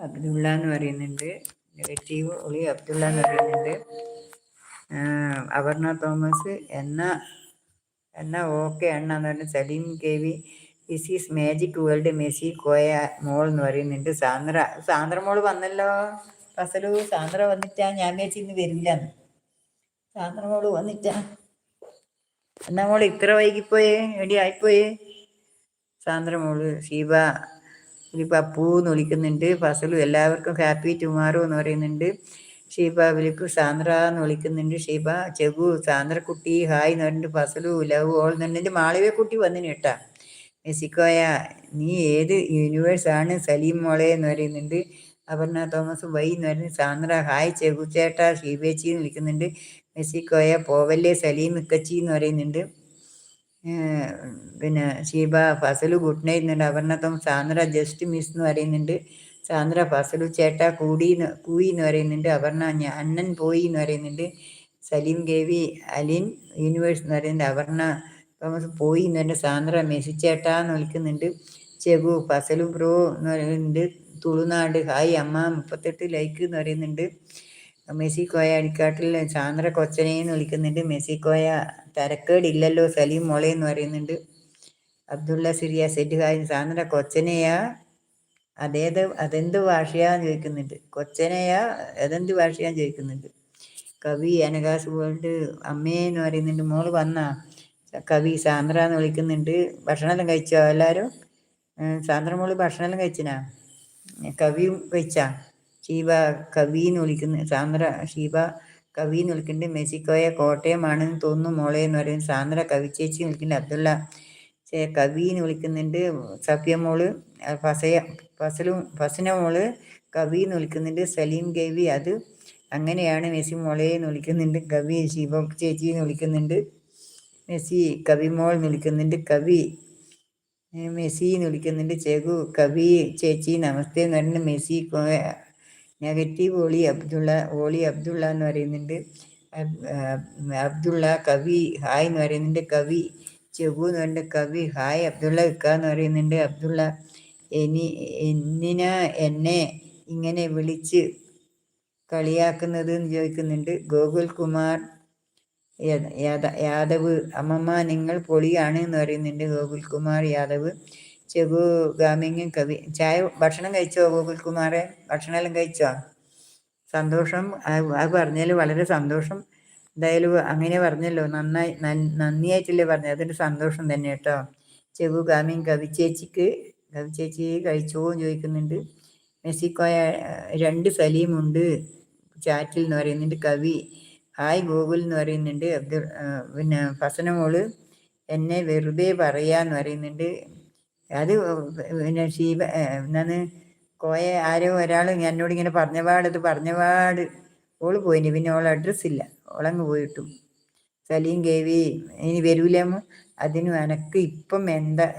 അബ്ദുള്ള എന്ന് പറയുന്നുണ്ട്. നെഗറ്റീവ് ഒളി അബ്ദുള്ള എന്ന് പറയുന്നുണ്ട്. അപർണ തോമസ് എന്നാ ഓക്കെ എന്ന് പറഞ്ഞ Salim K V this is magic world Messi Koya മോൾ എന്ന് പറയുന്നുണ്ട്. സാന്ദ്ര മോള് വന്നല്ലോ. ഫസലു സാന്ദ്ര വന്നിട്ടാ? ഞാൻ വിചാരിച്ചു ഇന്ന് വരില്ലെന്ന്. സാന്ദ്ര മോള് വന്നിട്ടാ? എന്നാ മോള് ഇത്ര വൈകിപ്പോയേ? എടി ആയിപ്പോയേ? സാന്ദ്ര മോള് ഷീബ പപ്പു എന്ന് വിളിക്കുന്നുണ്ട്. ഫസലു എല്ലാവർക്കും ഹാപ്പി ടുമാറോ എന്ന് പറയുന്നുണ്ട്. ഷീബ വിളിക്കു സാന്ദ്ര എന്ന് വിളിക്കുന്നുണ്ട്. ഷീബ ചെഗു സാന്ദ്രക്കുട്ടി ഹായ് എന്ന് പറഞ്ഞിട്ട് ഫസലു ലവ് ഓൾ എന്നുണ്ട്. മാളവ്യ കുട്ടി വന്നിന് കേട്ടാ. മെസ്സിക്കോയ നീ ഏത് യൂണിവേഴ്സാണ് സലീം മോളെ എന്ന് പറയുന്നുണ്ട്. അപർണ തോമസ് വൈ എന്ന് പറയുന്നത്. സാന്ദ്ര ഹായ് ചെഗു ചേട്ടാ ഷീബേച്ചി എന്ന് വിളിക്കുന്നുണ്ട്. മെസ്സിക്കോയ പോവല്ലേ സലീം ഇക്കച്ചി എന്ന് പറയുന്നുണ്ട്. പിന്നെ ഷീബ ഫസലു ഗുഡ് നൈറ്റ് എന്നുണ്ട്. അപർണത്വം സാന്ദ്ര ജസ്റ്റ് മിസ് എന്ന് പറയുന്നുണ്ട്. സാന്ദ്ര ഫസലു ചേട്ടാ കൂയി എന്ന് പറയുന്നുണ്ട്. അപർണ അണ്ണൻ പോയി എന്ന് പറയുന്നുണ്ട്. സലീം ഗേവി അലിൻ യൂണിവേഴ്സ് എന്ന് പറയുന്നുണ്ട്. അപർണ തോമസ് പോയി എന്ന് പറയുന്നത്. സാന്ദ്ര മെസ്സി ചേട്ടാ എന്ന് വിളിക്കുന്നുണ്ട്. ചെബു ഫസലു ബ്രോ എന്ന് പറയുന്നുണ്ട്. തുളുനാട് ഹായ് അമ്മ 38 ലൈക്ക് എന്ന് പറയുന്നുണ്ട്. മെസ്സിക്കോയ അടിക്കാട്ടിൽ സാന്ദ്ര കൊച്ചനെന്ന് വിളിക്കുന്നുണ്ട്. മെസ്സിക്കോയ തരക്കേടില്ലല്ലോ സലീം മോളെ എന്ന് പറയുന്നുണ്ട്. അബ്ദുള്ള സിറിയ സെറ്റ് ഹായ് സാന്ദ്ര കൊച്ചനെയാ? അതെന്ത് ഭാഷയാന്ന് ചോദിക്കുന്നുണ്ട്. കൊച്ചനെയാ അതെന്ത് ഭാഷയാന്ന് ചോദിക്കുന്നുണ്ട്. കവി അനകാസ് വേൾഡ് അമ്മേ എന്ന് പറയുന്നുണ്ട്. മോള് വന്നാ? കവി സാന്ദ്ര എന്ന് വിളിക്കുന്നുണ്ട്. ഭക്ഷണമെല്ലാം കഴിച്ചോ എല്ലാവരും? സാന്ദ്ര മോള് ഭക്ഷണമെല്ലാം കഴിച്ചിനാ? കവിയും കഴിച്ചാ? ഷീബ കവി എന്ന് വിളിക്കുന്നു. സാന്ദ്ര ഷീബ കവി എന്ന് വിളിക്കുന്നുണ്ട്. മെസ്സിക്കോയ കോട്ടയമാണെന്ന് തോന്നുന്നു മോളെ എന്ന് പറയുന്നത്. സാന്ദ്ര കവി ചേച്ചി വിളിക്കുന്നുണ്ട്. അബ്ദുള്ള കവി എന്ന് വിളിക്കുന്നുണ്ട്. സഫിയ മോള് ഫസന മോള് കവി എന്ന് വിളിക്കുന്നുണ്ട്. സലീം ഗവി അത് അങ്ങനെയാണ് മെസ്സി മോളെ എന്ന് വിളിക്കുന്നുണ്ട്. കവി ഷീബ ചേച്ചി എന്ന് വിളിക്കുന്നുണ്ട്. മെസ്സി കവി മോൾ എന്ന് വിളിക്കുന്നുണ്ട്. കവി മെസ്സി എന്ന് വിളിക്കുന്നുണ്ട്. ചെഗു കവി ചേച്ചി നമസ്തേ എന്ന് പറയുന്നത്. മെസ്സി നെഗറ്റീവ് ഓളി അബ്ദുള്ള എന്ന് പറയുന്നുണ്ട്. അബ്ദുള്ള കവി ഹായ് എന്ന് പറയുന്നുണ്ട്. കവി ചെഗു എന്ന് പറയുന്നുണ്ട്. കവി ഹായ് അബ്ദുള്ള ഇക്ക എന്ന് പറയുന്നുണ്ട്. അബ്ദുള്ള എന്തിനാ എന്നെ ഇങ്ങനെ വിളിച്ച് കളിയാക്കുന്നത് എന്ന് ചോദിക്കുന്നുണ്ട്. ഗോകുൽ കുമാർ യാദവ് അമ്മമ്മ നിങ്ങൾ പൊളിയാണ് എന്ന് പറയുന്നുണ്ട്. ഗോകുൽ കുമാർ യാദവ് ചെഗു ഗാമിങ് കവി ഭക്ഷണം കഴിച്ചോ ഗോകുൽ കുമാറെ? ഭക്ഷണമെല്ലാം കഴിച്ചോ? സന്തോഷം. അത് പറഞ്ഞാൽ വളരെ സന്തോഷം. എന്തായാലും അങ്ങനെ പറഞ്ഞല്ലോ, നന്ദിയായിട്ടല്ലേ പറഞ്ഞത്. അതൊരു സന്തോഷം തന്നെ കേട്ടോ. ചെഗു ഗാമിങ് കവി ചേച്ചി കഴിച്ചോ എന്ന് ചോദിക്കുന്നുണ്ട്. മെസ്സിക്കോയ 2 സലീമുണ്ട് ചാറ്റിൽ എന്ന് പറയുന്നുണ്ട്. കവി ഹായ് ഗൂഗിൾ എന്ന് പറയുന്നുണ്ട്. പിന്നെ ഫസന മോള് എന്നെ വെറുതെ പറയാന്ന് പറയുന്നുണ്ട്. അത് പിന്നെ ഷീബ എന്നാന്ന് കോയ ആരോ ഒരാൾ എന്നോട് ഇങ്ങനെ പറഞ്ഞപാട് ഓള് പോയിന്. പിന്നെ ഓളെ അഡ്രസ്സ് ഇല്ല, ഓളങ്ങ് പോയിട്ടു. സലീം ഗേവി ഇനി വരൂലേമോ? അതിനും എനക്ക് ഇപ്പം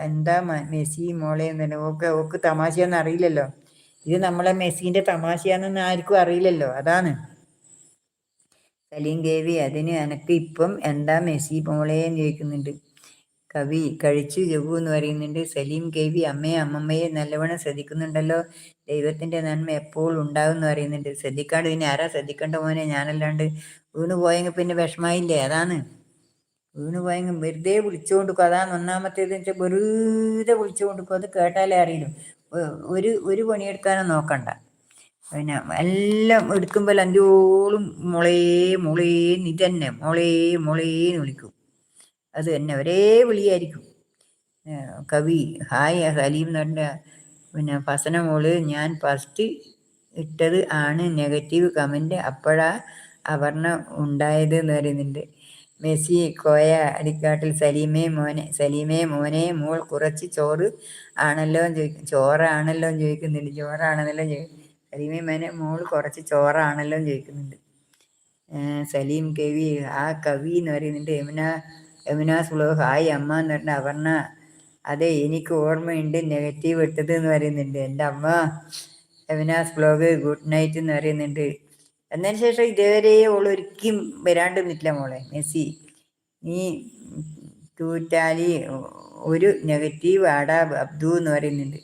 എന്താ മെസ്സി മോളെ തന്നെ ഓക്ക് തമാശയാന്ന് അറിയില്ലല്ലോ. ഇത് നമ്മളെ മെസ്സിന്റെ തമാശയാണെന്ന് ആർക്കും അറിയില്ലല്ലോ, അതാണ്. സലീം ഗേവി അതിന് എനക്ക് ഇപ്പം എന്താ മെസ്സി മോളെ എന്ന് ചോദിക്കുന്നുണ്ട്. കവി കഴിച്ചു ജഗു എന്ന് പറയുന്നുണ്ട്. സലീം ഗേവി അമ്മമ്മയെ നല്ലവണ്ണം ശ്രദ്ധിക്കുന്നുണ്ടല്ലോ, ദൈവത്തിന്റെ നന്മ എപ്പോഴും ഉണ്ടാവും എന്ന് പറയുന്നുണ്ട്. ശ്രദ്ധിക്കാണ്ട് പിന്നെ ആരാ ശ്രദ്ധിക്കേണ്ട മോനെ? ഞാനല്ലാണ്ട്. വീണ് പോയെങ്കിൽ പിന്നെ വിഷമായില്ലേ, അതാണ്. വീണ് പോയെങ്കിൽ വെറുതെ വിളിച്ചുകൊണ്ട് കൊടുക്കും, അതാണ് ഒന്നാമത്തേത്. വെച്ചാൽ വെറുതെ വിളിച്ചു കൊടുക്കും, അത് കേട്ടാലേ അറിയില്ല. ഒരു പണിയെടുക്കാനും നോക്കണ്ട. പിന്നെ എല്ലാം എടുക്കുമ്പോൾ അഞ്ചോളും മുളേ ഇതന്നെ മുളേന്ന് വിളിക്കും. അത് തന്നെ ഒരേ വിളിയായിരിക്കും. കവി ഹായ് സലീം എന്ന് പറഞ്ഞ പിന്നെ ഫസന മോള് ഞാൻ ഫസ്റ്റ് ഇട്ടത് ആണ് നെഗറ്റീവ് കമൻറ്റ്, അപ്പോഴാ അപർണ ഉണ്ടായത് എന്ന് പറയുന്നുണ്ട്. മെസ്സി കോയ അടിക്കാട്ടിൽ സലീമേ മോനെ മോൾ കുറച്ച് ചോറാണല്ലോ എന്ന് ചോദിക്കുന്നുണ്ട്. ചോറാണെന്നല്ലോ സലീമേ മോനെ മോൾ കുറച്ച് ചോറാണല്ലോ എന്ന് ചോദിക്കുന്നുണ്ട്. സലീം കവി ആ കവി എന്ന് പറയുന്നുണ്ട്. യമുനാസ് വ്ലോഗ് ഹായ് അമ്മ എന്ന് പറഞ്ഞ അപർണ അതെ എനിക്ക് ഓർമ്മയുണ്ട് നെഗറ്റീവ് ഇട്ടത് എന്ന് പറയുന്നുണ്ട്. എൻ്റെ അമ്മ യമുനാസ് വ്ലോഗ് ഗുഡ് നൈറ്റ് എന്ന് പറയുന്നുണ്ട്. എന്നതിന് ശേഷം ഇതുവരെ ഒരിക്കലും വരാണ്ട് നിന്നിട്ടില്ല മോളെ. മെസ്സി നീ തൂറ്റാലി ഒരു നെഗറ്റീവ് ആടാ അബ്ദു എന്ന് പറയുന്നുണ്ട്.